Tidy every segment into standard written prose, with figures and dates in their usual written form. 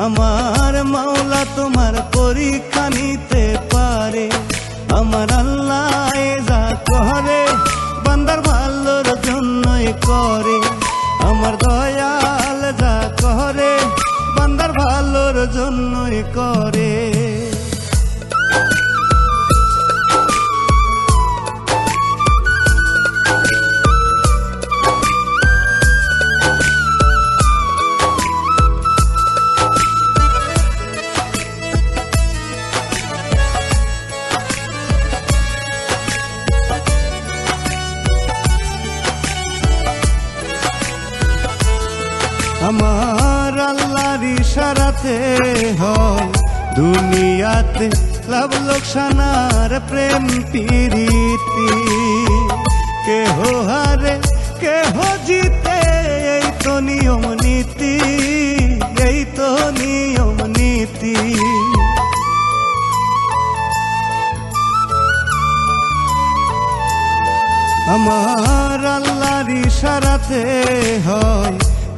আমার মাওলা তোমার পরীক্ষা নিতে পারে। আমার আল্লাহ যা করে বান্দার ভালোর জন্যই করে। আমার দয়াল যা করে বান্দার ভালোর জন্যই করে। আমার আল্লাহর ইশারাতে হয় দুনিয়াতে লাভ লোকসানার প্রেম প্রীতি। কেহ হারে কেহ জিতে এই তো নিয়ম নীতি, এই তো নিয়ম নীতি। আমার আল্লাহর ইশারাতে হয়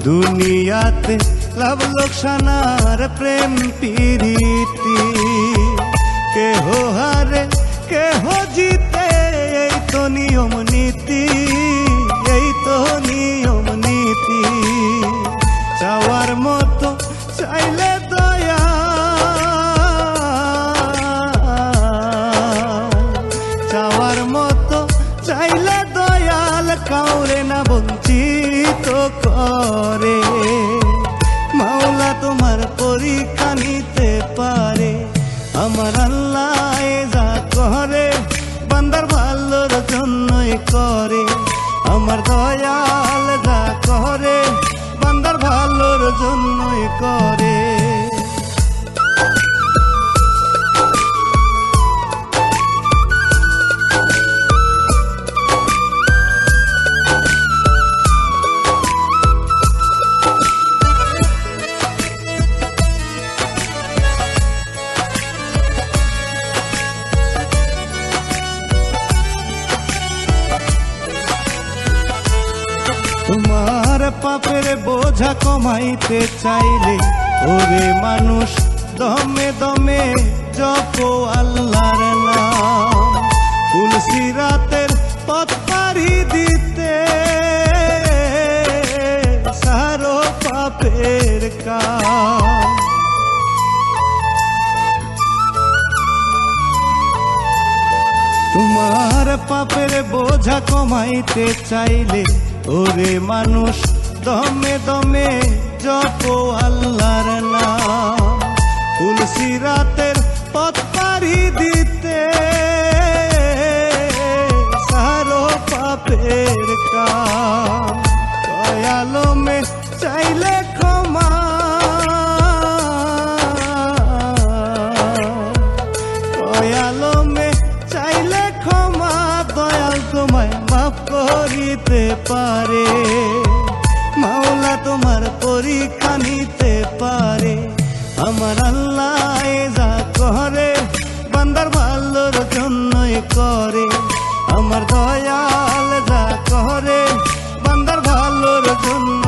দুনিয়াতে লাভ লোকসানার প্রেম প্রীতি। কেহ হারে কেহ জিতে এই তো নিয়ম নীতি, এই তো নিয়ম নীতি। চাওয়ার মতো চাইলে দয়া, চাওয়ার মতো চাইলে দয়াল কাউরে না বঞ্চিত করে। মাওলা তোমার পরীক্ষা নিতে পারে। আমার আল্লাহ যা করে বান্দার ভালোর জন্যই করে। আমার দয়াল যা করে বান্দার ভালোর জন্যই করে। তোমার পাপের বোঝা কমাইতে চাইলে ওরে মানুষ দমে দমে জপো আল্লাহর নাম। তুলসিরাতের পথ পাড়ি দিতে সারো পাপের কাম। তোমার পাপের বোঝা কমাইতে চাইলে ওরে মানুষ দমে দমে জপো আল্লাহর নাম। তুলসিরাতের পথ পাড়ি দিতে সারো পাপের কাম। দয়ালমে চাইলে ক্ষমা, দয়ালমে চাইলে ক্ষমা, দয়াল তোমায় মাফ করিতে পারে। মাওলা তোমার পরীক্ষা নিতে পারে। আমার আল্লাহ যা করে বান্দার ভালোর জন্যই করে। আমার দয়াল যা করে বান্দার ভালোর জন্য